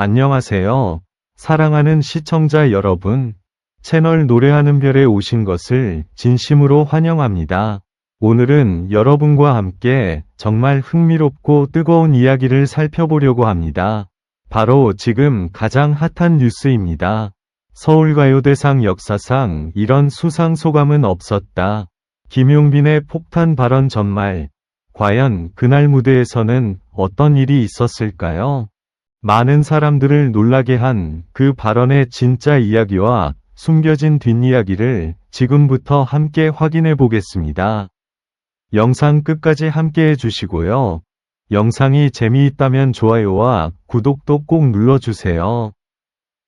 안녕하세요. 사랑하는 시청자 여러분. 채널 노래하는 별에 오신 것을 진심으로 환영합니다. 오늘은 여러분과 함께 정말 흥미롭고 뜨거운 이야기를 살펴보려고 합니다. 바로 지금 가장 핫한 뉴스입니다. 서울가요대상 역사상 이런 수상 소감은 없었다. 김용빈의 폭탄 발언 전말. 과연 그날 무대에서는 어떤 일이 있었을까요? 많은 사람들을 놀라게 한 그 발언의 진짜 이야기와 숨겨진 뒷이야기를 지금부터 함께 확인해 보겠습니다. 영상 끝까지 함께 해주시고요. 영상이 재미있다면 좋아요와 구독도 꼭 눌러주세요.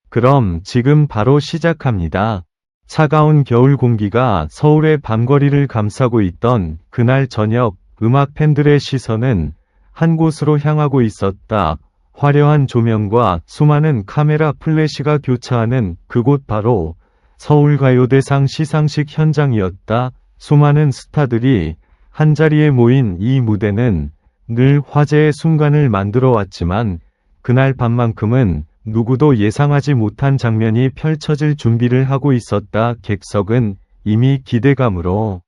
그럼 지금 바로 시작합니다. 차가운 겨울 공기가 서울의 밤거리를 감싸고 있던 그날 저녁, 음악 팬들의 시선은 한 곳으로 향하고 있었다. 화려한 조명과 수많은 카메라 플래시가 교차하는 그곳 바로 서울가요대상 시상식 현장이었다. 수많은 스타들이 한자리에 모인 이 무대는 늘 화제의 순간을 만들어 왔지만 그날 밤만큼은 누구도 예상하지 못한 장면이 펼쳐질 준비를 하고 있었다. 객석은 이미 기대감으로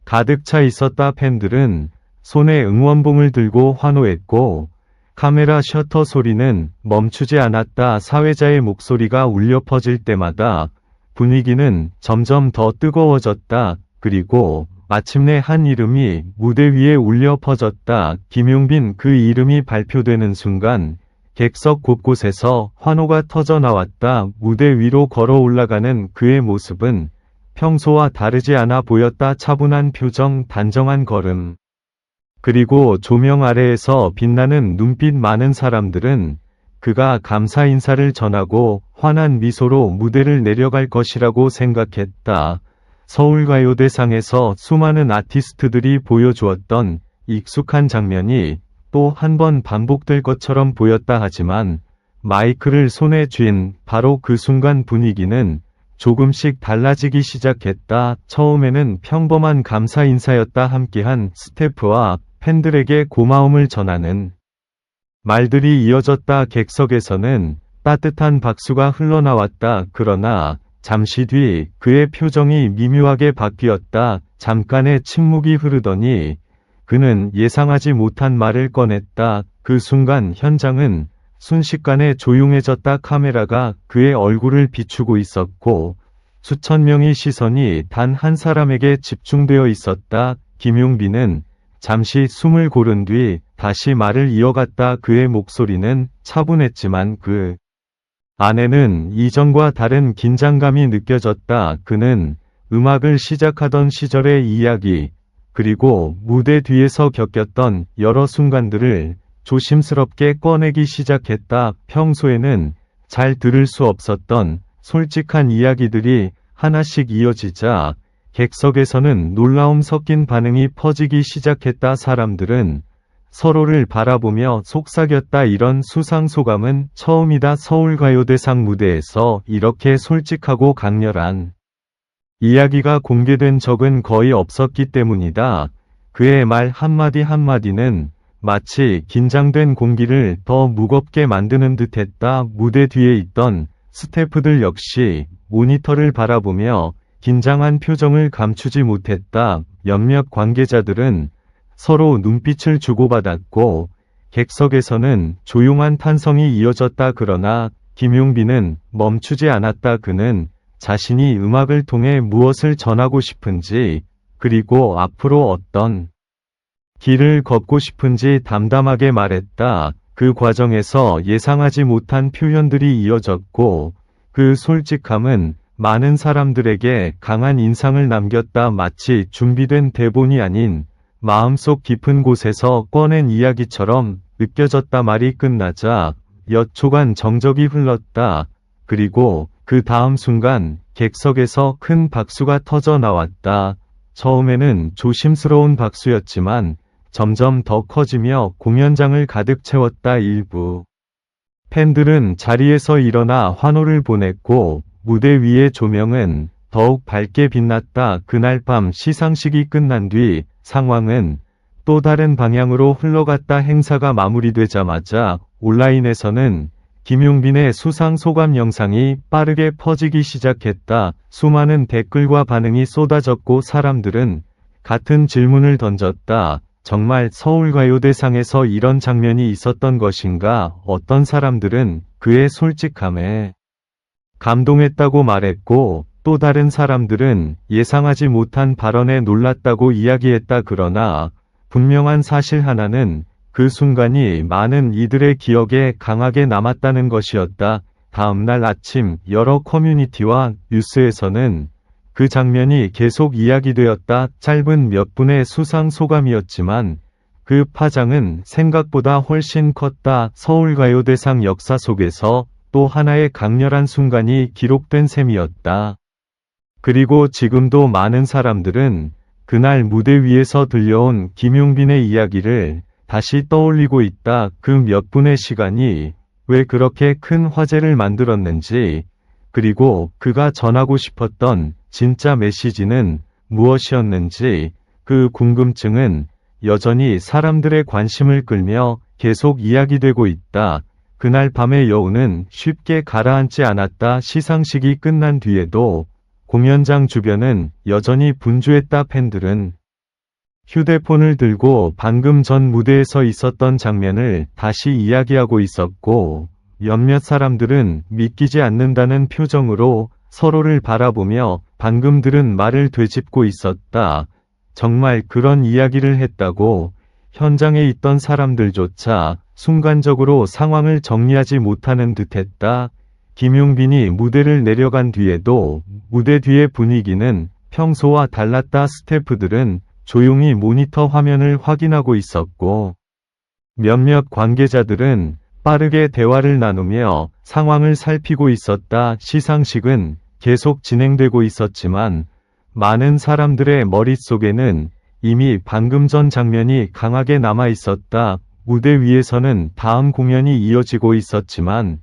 가득 차 있었다. 팬들은 손에 응원봉을 들고 환호했고 카메라 셔터 소리는 멈추지 않았다. 사회자의 목소리가 울려 퍼질 때마다 분위기는 점점 더 뜨거워졌다. 그리고 마침내 한 이름이 무대 위에 울려 퍼졌다. 김용빈. 그 이름이 발표되는 순간 객석 곳곳에서 환호가 터져 나왔다. 무대 위로 걸어 올라가는 그의 모습은 평소와 다르지 않아 보였다. 차분한 표정, 단정한 걸음. 그리고 조명 아래에서 빛나는 눈빛. 많은 사람들은 그가 감사 인사를 전하고 환한 미소로 무대를 내려갈 것이라고 생각했다. 서울가요대상에서 수많은 아티스트들이 보여주었던 익숙한 장면이 또 한 번 반복될 것처럼 보였다. 하지만 마이크를 손에 쥔 바로 그 순간 분위기는 조금씩 달라지기 시작했다. 처음에는 평범한 감사 인사였다. 함께한 스태프와 팬들에게 고마움을 전하는 말들이 이어졌다. 객석에서는 따뜻한 박수가 흘러나왔다. 그러나 잠시 뒤 그의 표정이 미묘하게 바뀌었다. 잠깐의 침묵이 흐르더니 그는 예상하지 못한 말을 꺼냈다. 그 순간 현장은 순식간에 조용해졌다. 카메라가 그의 얼굴을 비추고 있었고 수천 명의 시선이 단 한 사람에게 집중되어 있었다. 김용빈은 잠시 숨을 고른 뒤 다시 말을 이어갔다. 그의 목소리는 차분했지만 그 안에는 이전과 다른 긴장감이 느껴졌다. 그는 음악을 시작하던 시절의 이야기, 그리고 무대 뒤에서 겪었던 여러 순간들을 조심스럽게 꺼내기 시작했다. 평소에는 잘 들을 수 없었던 솔직한 이야기들이 하나씩 이어지자 객석에서는 놀라움 섞인 반응이 퍼지기 시작했다. 사람들은 서로를 바라보며 속삭였다. 이런 수상 소감은 처음이다. 서울가요대상 무대에서 이렇게 솔직하고 강렬한 이야기가 공개된 적은 거의 없었기 때문이다. 그의 말 한마디 한마디는 마치 긴장된 공기를 더 무겁게 만드는 듯했다. 무대 뒤에 있던 스태프들 역시 모니터를 바라보며 긴장한 표정을 감추지 못했다. 몇몇 관계자들은 서로 눈빛을 주고받았고 객석에서는 조용한 탄성이 이어졌다. 그러나 김용빈은 멈추지 않았다. 그는 자신이 음악을 통해 무엇을 전하고 싶은지, 그리고 앞으로 어떤 길을 걷고 싶은지 담담하게 말했다. 그 과정에서 예상하지 못한 표현들이 이어졌고 그 솔직함은 많은 사람들에게 강한 인상을 남겼다. 마치 준비된 대본이 아닌 마음속 깊은 곳에서 꺼낸 이야기처럼 느껴졌다. 말이 끝나자 몇 초간 정적이 흘렀다. 그리고 그 다음 순간 객석에서 큰 박수가 터져 나왔다. 처음에는 조심스러운 박수였지만 점점 더 커지며 공연장을 가득 채웠다. 일부 팬들은 자리에서 일어나 환호를 보냈고 무대 위의 조명은 더욱 밝게 빛났다. 그날 밤 시상식이 끝난 뒤 상황은 또 다른 방향으로 흘러갔다. 행사가 마무리되자마자 온라인에서는 김용빈의 수상 소감 영상이 빠르게 퍼지기 시작했다. 수많은 댓글과 반응이 쏟아졌고 사람들은 같은 질문을 던졌다. 정말 서울가요대상에서 이런 장면이 있었던 것인가? 어떤 사람들은 그의 솔직함에 감동했다고 말했고, 또 다른 사람들은 예상하지 못한 발언에 놀랐다고 이야기했다. 그러나 분명한 사실 하나는 그 순간이 많은 이들의 기억에 강하게 남았다는 것이었다. 다음날 아침 여러 커뮤니티와 뉴스에서는 그 장면이 계속 이야기되었다. 짧은 몇 분의 수상 소감이었지만 그 파장은 생각보다 훨씬 컸다. 서울가요대상 역사 속에서 또 하나의 강렬한 순간이 기록된 셈이었다. 그리고 지금도 많은 사람들은 그날 무대 위에서 들려온 김용빈의 이야기를 다시 떠올리고 있다. 그 몇 분의 시간이 왜 그렇게 큰 화제를 만들었는지, 그리고 그가 전하고 싶었던 진짜 메시지는 무엇이었는지, 그 궁금증은 여전히 사람들의 관심을 끌며 계속 이야기되고 있다. 그날 밤의 여운은 쉽게 가라앉지 않았다. 시상식이 끝난 뒤에도 공연장 주변은 여전히 분주했다. 팬들은 휴대폰을 들고 방금 전 무대에서 있었던 장면을 다시 이야기하고 있었고, 몇몇 사람들은 믿기지 않는다는 표정으로 서로를 바라보며 방금 들은 말을 되짚고 있었다. 정말 그런 이야기를 했다고? 현장에 있던 사람들조차 순간적으로 상황을 정리하지 못하는 듯했다. 김용빈이 무대를 내려간 뒤에도 무대 뒤의 분위기는 평소와 달랐다. 스태프들은 조용히 모니터 화면을 확인하고 있었고, 몇몇 관계자들은 빠르게 대화를 나누며 상황을 살피고 있었다. 시상식은 계속 진행되고 있었지만 많은 사람들의 머릿속에는 이미 방금 전 장면이 강하게 남아 있었다. 무대 위에서는 다음 공연이 이어지고 있었지만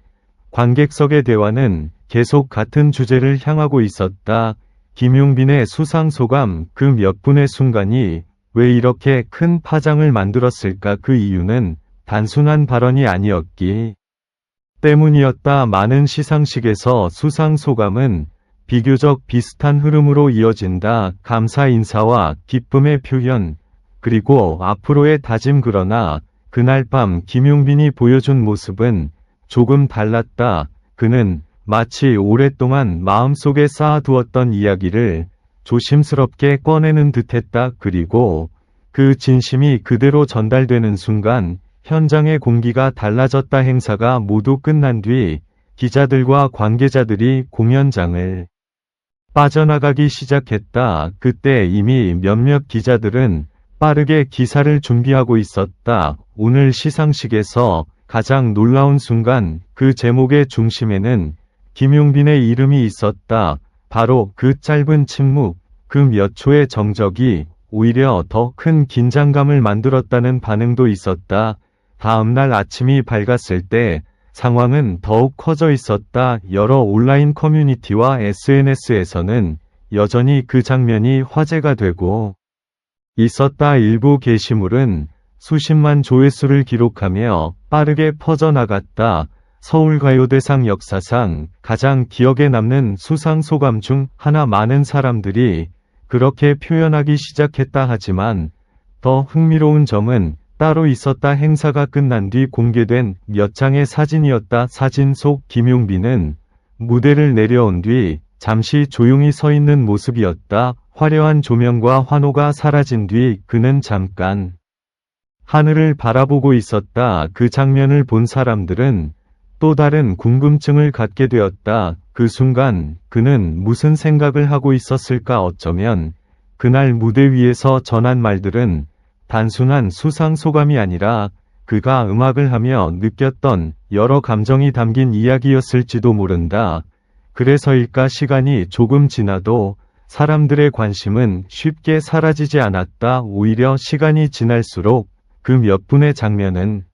관객석의 대화는 계속 같은 주제를 향하고 있었다. 김용빈의 수상 소감, 그 몇 분의 순간이 왜 이렇게 큰 파장을 만들었을까? 그 이유는 단순한 발언이 아니었기 때문이었다. 많은 시상식에서 수상 소감은 비교적 비슷한 흐름으로 이어진다. 감사 인사와 기쁨의 표현, 그리고 앞으로의 다짐. 그러나 그날 밤 김용빈이 보여준 모습은 조금 달랐다. 그는 마치 오랫동안 마음속에 쌓아두었던 이야기를 조심스럽게 꺼내는 듯했다. 그리고 그 진심이 그대로 전달되는 순간 현장의 공기가 달라졌다. 행사가 모두 끝난 뒤 기자들과 관계자들이 공연장을 빠져나가기 시작했다. 그때 이미 몇몇 기자들은 빠르게 기사를 준비하고 있었다. 오늘 시상식에서 가장 놀라운 순간, 그 제목의 중심에는 김용빈의 이름이 있었다. 바로 그 짧은 침묵, 그 몇 초의 정적이 오히려 더 큰 긴장감을 만들었다는 반응도 있었다. 다음날 아침이 밝았을 때 상황은 더욱 커져 있었다. 여러 온라인 커뮤니티와 SNS에서는 여전히 그 장면이 화제가 되고 있었다. 일부 게시물은 수십만 조회수를 기록하며 빠르게 퍼져나갔다. 서울가요대상 역사상 가장 기억에 남는 수상 소감 중 하나. 많은 사람들이 그렇게 표현하기 시작했다. 하지만 더 흥미로운 점은 따로 있었다. 행사가 끝난 뒤 공개된 몇 장의 사진이었다. 사진 속 김용빈은 무대를 내려온 뒤 잠시 조용히 서 있는 모습이었다. 화려한 조명과 환호가 사라진 뒤 그는 잠깐 하늘을 바라보고 있었다. 그 장면을 본 사람들은 또 다른 궁금증을 갖게 되었다. 그 순간 그는 무슨 생각을 하고 있었을까? 어쩌면 그날 무대 위에서 전한 말들은 단순한 수상 소감이 아니라 그가 음악을 하며 느꼈던 여러 감정이 담긴 이야기였을지도 모른다. 그래서일까? 시간이 조금 지나도 사람들의 관심은 쉽게 사라지지 않았다. 오히려 시간이 지날수록 그 몇 분의 장면은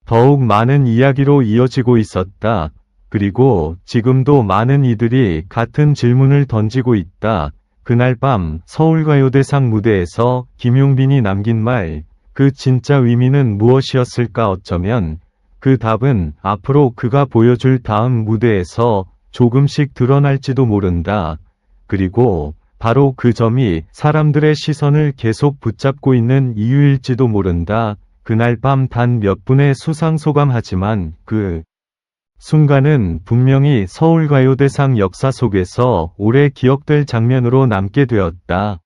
더욱 많은 이야기로 이어지고 있었다. 그리고 지금도 많은 이들이 같은 질문을 던지고 있다. 그날 밤 서울가요대상 무대에서 김용빈이 남긴 말, 그 진짜 의미는 무엇이었을까? 어쩌면 그 답은 앞으로 그가 보여줄 다음 무대에서 조금씩 드러날지도 모른다. 그리고 바로 그 점이 사람들의 시선을 계속 붙잡고 있는 이유일지도 모른다. 그날 밤 단 몇 분의 수상소감하지만 그 순간은 분명히 서울가요대상 역사 속에서 오래 기억될 장면으로 남게 되었다.